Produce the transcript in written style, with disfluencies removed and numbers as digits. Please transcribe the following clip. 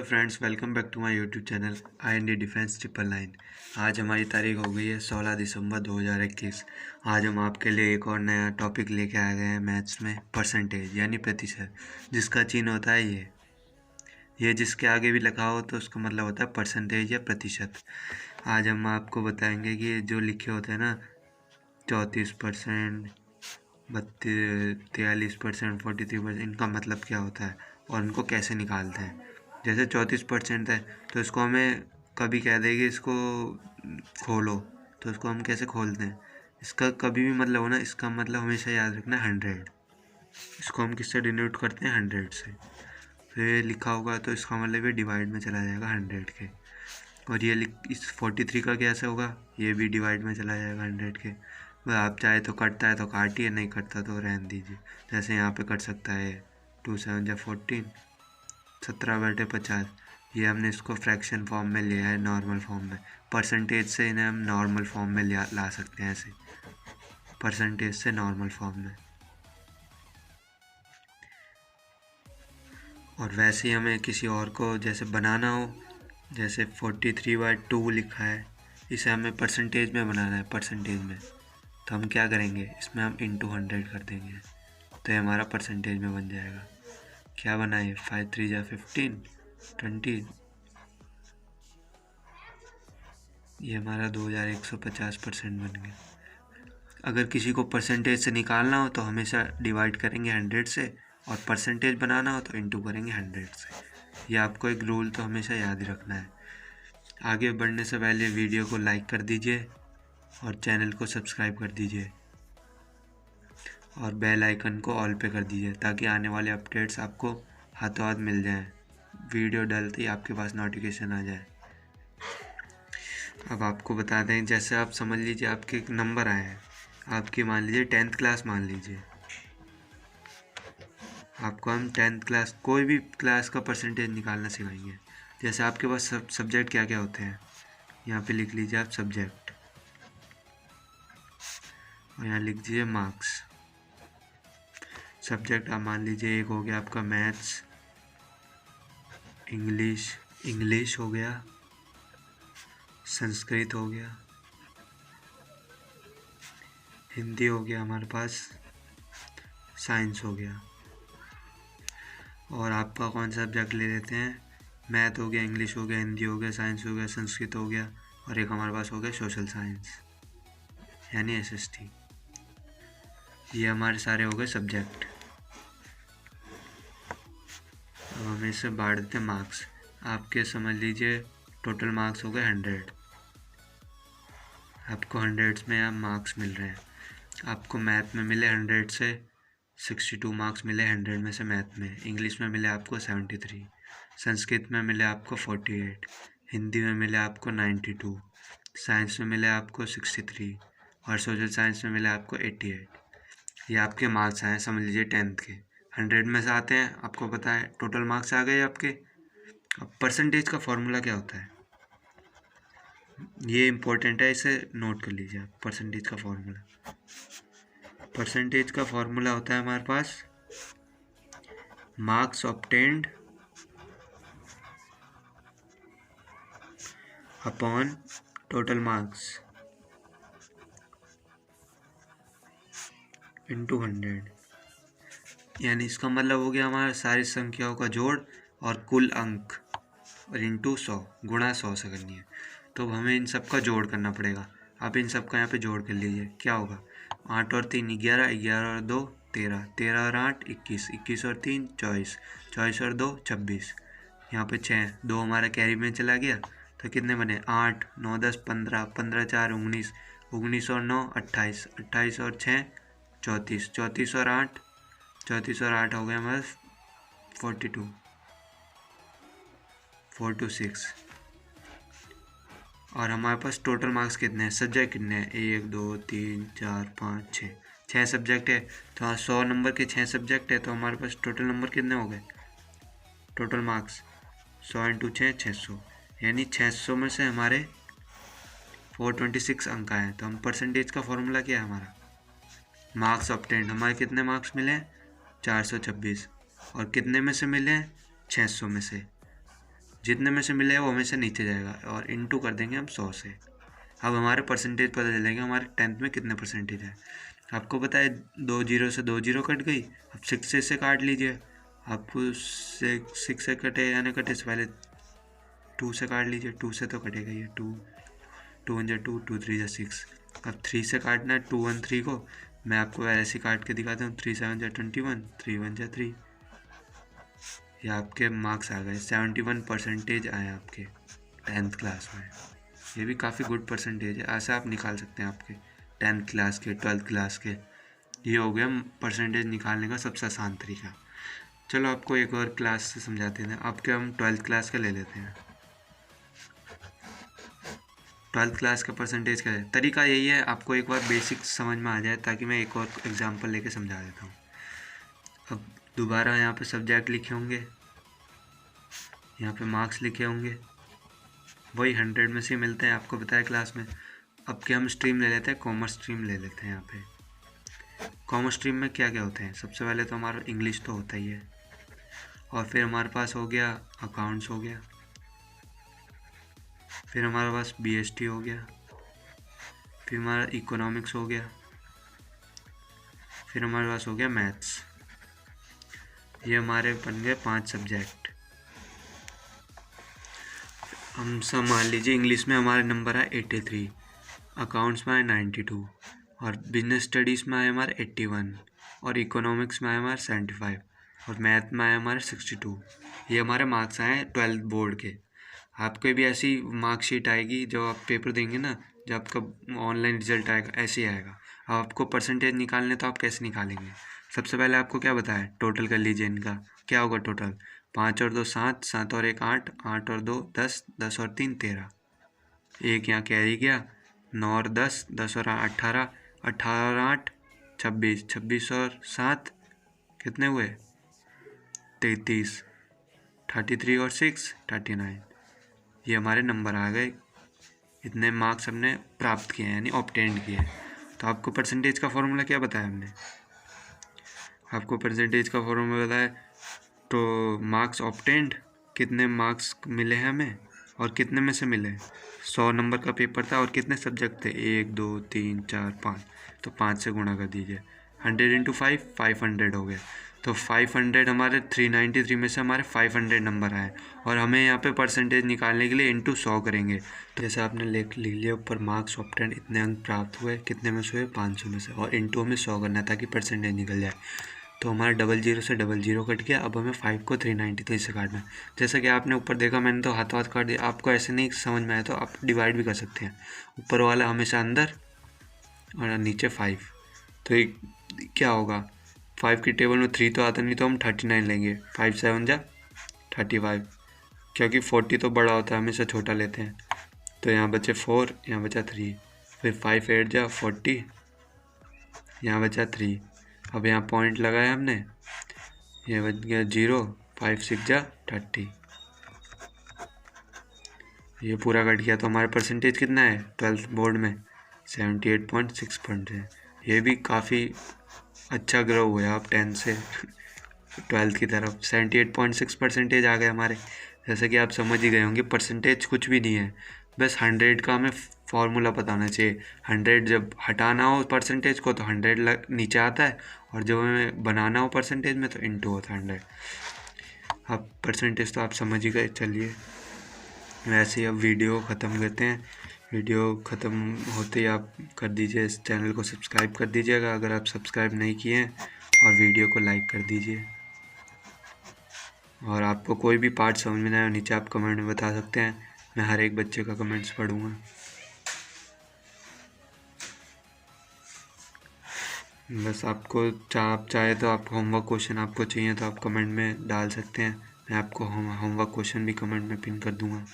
Hello friends, welcome back to my YouTube channel IND defence 999। आज हमारी तारीख हो गई है 16 दिसंबर 2021। आज हम आपके लिए एक और नया टॉपिक लेके आ गए हैं मैथ्स में, परसेंटेज यानी प्रतिशत, जिसका चिन्ह होता है ये जिसके आगे भी लिखा हो तो उसका मतलब होता है परसेंटेज या प्रतिशत। आज हम आपको बताएंगे कि जो लिखे होते हैं ना 34%, 43%, 43%, इनका मतलब क्या होता है और इनको कैसे निकालते हैं। जैसे 34% है तो इसको हमें कभी कह देगी इसको खोलो, तो इसको हम कैसे खोलते हैं। इसका कभी भी मतलब हो ना, इसका मतलब हमेशा याद रखना 100। इसको हम किससे डिनोट करते हैं, 100 से। फिर लिखा होगा तो इसका मतलब ये डिवाइड में चला जाएगा 100 के। और ये इस 43 का कैसे होगा, ये भी डिवाइड में चला जाएगा 100 के। वह आप चाहे तो कटता है तो काटिए, नहीं कटता तो रहने दीजिए। जैसे यहाँ पे कट सकता है 2 7 जा 14, 17/50। ये हमने इसको फ्रैक्शन फॉर्म में लिया है, नॉर्मल फॉर्म में। परसेंटेज से इन्हें हम नॉर्मल फॉर्म में ला सकते हैं, ऐसे परसेंटेज से नॉर्मल फॉर्म में। और वैसे ही हमें किसी और को जैसे बनाना हो, जैसे 43/2 लिखा है, इसे हमें परसेंटेज में बनाना है, परसेंटेज में। तो हम क्या करेंगे, इसमें हम इंटू 100 कर देंगे, तो ये हमारा परसेंटेज में बन जाएगा। क्या बनाए, 5 3 जा 15, 20। ये हमारा 2150% बन गया। अगर किसी को परसेंटेज से निकालना हो तो हमेशा डिवाइड करेंगे 100 से, और परसेंटेज बनाना हो तो इंटू करेंगे 100 से। ये आपको एक रूल तो हमेशा याद ही रखना है। आगे बढ़ने से पहले वीडियो को लाइक कर दीजिए और चैनल को सब्सक्राइब कर दीजिए, और बेल आइकन को ऑल पे कर दीजिए, ताकि आने वाले अपडेट्स आपको हाथों हाथ मिल जाएं। वीडियो डलते ही आपके पास नोटिफिकेशन आ जाए। अब आपको बता दें, जैसे आप समझ लीजिए आपके एक नंबर आए हैं, आपकी मान लीजिए 10th क्लास, मान लीजिए आपको हम 10th क्लास, कोई भी क्लास का परसेंटेज निकालना सिखाएंगे। जैसे आपके पास सब्जेक्ट क्या क्या होते हैं, यहाँ पे लिख लीजिए आप सब्जेक्ट, और यहाँ लिख दीजिए मार्क्स। सब्जेक्ट आप मान लीजिए एक हो गया आपका मैथ्स, इंग्लिश हो गया, संस्कृत हो गया, हिंदी हो गया हमारे पास, साइंस हो गया। और आपका कौन सा सब्जेक्ट ले लेते हैं, मैथ हो गया, इंग्लिश हो गया, हिंदी हो गया, साइंस हो गया, संस्कृत हो गया, और एक हमारे पास हो गया सोशल साइंस यानी SST। ये हमारे सारे हो गए सब्जेक्ट। अब हम इसे बांट देते हैं मार्क्स। आपके समझ लीजिए टोटल मार्क्स हो गए 100। आपको 100 में आप मार्क्स मिल रहे हैं। आपको मैथ में मिले 100 से 62 मार्क्स मिले, 100 में से मैथ में। इंग्लिश में मिले आपको 73, संस्कृत में मिले आपको 48, हिंदी में मिले आपको 92, साइंस में मिले आपको 63, और सोशल साइंस में मिले आपको 88। ये आपके मार्क्स आए समझ लीजिए 10th के। 100 में से आते हैं, आपको पता है टोटल मार्क्स आ गए आपके। अब परसेंटेज का फॉर्मूला क्या होता है, ये इम्पोर्टेंट है, इसे नोट कर लीजिए आप। परसेंटेज का फॉर्मूला होता है हमारे पास marks obtained upon total marks into 100। यानी इसका मतलब हो गया हमारा सारी संख्याओं का जोड़ और कुल अंक, और इंटू 100, गुणा 100 से करनी है। तो हमें इन सब का जोड़ करना पड़ेगा। आप इन सब का यहाँ पे जोड़ कर लीजिए, क्या होगा, 8 और 3 11, 11 और 2 13, 13 और 8 21, 21 और 3 24, 24 और 2 26। यहाँ पे 6, 2 हमारा कैरी में चला गया, तो कितने बने, 8 9 10 15, 15 4 19, 19 और 9 28, 28 और 6 34, 34 और 8, 34 और 8 हो गया हमारे 42, 426। और हमारे पास टोटल मार्क्स कितने हैं, सब्जेक्ट कितने हैं, 1 2 3 4 5 6, 6 सब्जेक्ट है। तो हाँ, 100 नंबर के 6 सब्जेक्ट है, तो हमारे पास टोटल नंबर कितने हो गए, टोटल मार्क्स 100 इंटू 6 600। यानी 600 में से हमारे 426 अंक आए हैं। तो हम परसेंटेज का फॉर्मूला क्या है हमारा, मार्क्स ऑब्टेन्ड, हमारे कितने मार्क्स मिले हैं 426, और कितने में से मिले हैं 600 में से। जितने में से मिले वो हमेशा नीचे जाएगा और इनटू कर देंगे हम 100 से। अब हमारे परसेंटेज पता चलेंगे हमारे 10th में कितने परसेंटेज है। आपको पता है 2 जीरो से 2 जीरो कट गई। अब 6 से इसे काट लीजिए। आपको 6 से कटे या ना कटे, इससे पहले 2 से काट लीजिए। 2 से तो कटेगा ये, 2 1 2, 2 3 6। अब 3 से काटना है 2 1 3 को। मैं आपको ऐसे काट के दिखाता हूँ। 3 7 21, 3 1 3। ये आपके मार्क्स आ गए, 71 परसेंटेज आए आपके 10th क्लास में। ये भी काफ़ी गुड परसेंटेज है। ऐसा आप निकाल सकते हैं आपके 10th क्लास के, 12th क्लास के। ये हो गया परसेंटेज निकालने का सबसे आसान तरीका। चलो आपको एक और क्लास से समझाते हैं। आपके हम 12th क्लास का ले लेते हैं। 12th क्लास का परसेंटेज का है तरीका यही है। आपको एक बार बेसिक समझ में आ जाए ताकि मैं एक और एग्जांपल लेके समझा देता हूँ। अब दोबारा यहाँ पे सब्जेक्ट लिखे होंगे, यहाँ पे मार्क्स लिखे होंगे, वही 100 में से मिलते हैं, आपको बताया क्लास में। अब क्या हम स्ट्रीम ले लेते हैं, कॉमर्स स्ट्रीम ले लेते हैं। यहाँ पे कॉमर्स स्ट्रीम में क्या क्या होते हैं, सबसे पहले तो हमारा इंग्लिश तो होता ही है, और फिर हमारे पास हो गया अकाउंट्स हो गया, फिर हमारे पास BST हो गया, फिर हमारा इकोनॉमिक्स हो गया, फिर हमारे पास हो गया मैथ्स। ये हमारे बन गए 5 सब्जेक्ट। हम सब मान लीजिए इंग्लिश में हमारे नंबर है 83, अकाउंट्स में आए 92, और बिजनेस स्टडीज़ में आए हमारे 81, और इकोनॉमिक्स में आए हमारे 75, और मैथ में आए हमारे 62। ये हमारे मार्क्स आए 12th बोर्ड के। आपके भी ऐसी मार्कशीट आएगी जो आप पेपर देंगे ना, जब आपका ऑनलाइन रिजल्ट आएगा ऐसे ही आएगा। अब आपको परसेंटेज निकालने तो आप कैसे निकालेंगे। सबसे पहले आपको क्या बताया, टोटल कर लीजिए इनका। क्या होगा टोटल, 5 और 2 7, 7 और 1 8, 8 और 2 10, 10 और 3 13। एक यहाँ कैरी गया, 9 और 10, 10 और 18, 18 और 8 26, 26 और 7 कितने हुए 33, 33 और 6 39। ये हमारे नंबर आ गए, इतने मार्क्स हमने प्राप्त किए हैं, यानी ऑब्टेंड किए हैं। तो आपको परसेंटेज का फॉर्मूला क्या बताया हमने, आपको परसेंटेज का फॉर्मूला बताया तो मार्क्स ऑब्टेंड, कितने मार्क्स मिले हैं हमें और कितने में से मिले। 100 नंबर का पेपर था और कितने सब्जेक्ट थे, 1 2 3 4 5, तो 5 से गुणा कर दीजिए। 100 × 5 500 हो गया। तो 500 हमारे 393 में से हमारे 500 नंबर आए, और हमें यहाँ पे परसेंटेज निकालने के लिए इंटू 100 करेंगे। तो जैसे आपने लिख लिया ऊपर, मार्क्स ऑब्टेंड इतने अंक प्राप्त हुए, कितने में से हुए 500 में से, और इंटू हमें 100 करना है ताकि परसेंटेज निकल जाए। तो हमारा 00 से 00 कट गया। अब हमें 5 को 393 से काटना है। जैसा कि आपने ऊपर देखा, मैंने तो हाथ काट दिया। आपको ऐसे नहीं समझ में आया तो आप डिवाइड भी कर सकते हैं, ऊपर वाला हमेशा अंदर और नीचे 5। तो एक क्या होगा, 5 की टेबल में 3 तो आता नहीं, तो हम 39 लेंगे। 5 7 जा 35, क्योंकि 40 तो बड़ा होता है, हमेशा छोटा लेते हैं। तो यहाँ बचे 4, यहाँ बचा 3, फिर 5 8 जा 40, यहाँ बचा 3। अब यहाँ पॉइंट लगाया हमने, ये बच गया 0, 5 6 जा 30। ये पूरा कट गया। तो हमारा परसेंटेज कितना है 12th बोर्ड में, 78.6%। ये भी काफ़ी अच्छा ग्रो हुआ है आप 10 से 12th की तरफ। 78.6 परसेंटेज आ गए हमारे। जैसे कि आप समझ ही गए होंगे, परसेंटेज कुछ भी नहीं है, बस 100 का हमें फॉर्मूला पता होना चाहिए। 100 जब हटाना हो परसेंटेज को तो 100 नीचे आता है, और जब हमें बनाना हो परसेंटेज में तो इंटू होता है 100। अब परसेंटेज तो आप समझ ही गए। चलिए वैसे ही अब वीडियो ख़त्म करते हैं। वीडियो ख़त्म होते ही आप कर दीजिए, इस चैनल को सब्सक्राइब कर दीजिएगा अगर आप सब्सक्राइब नहीं किए हैं, और वीडियो को लाइक कर दीजिए। और आपको कोई भी पार्ट समझ में ना आए नीचे आप कमेंट में बता सकते हैं, मैं हर एक बच्चे का कमेंट्स पढ़ूँगा। बस आपको आप चाहे तो आप होमवर्क क्वेश्चन आपको चाहिए तो आप कमेंट में डाल सकते हैं, मैं आपको होमवर्क क्वेश्चन भी कमेंट में पिन कर दूँगा।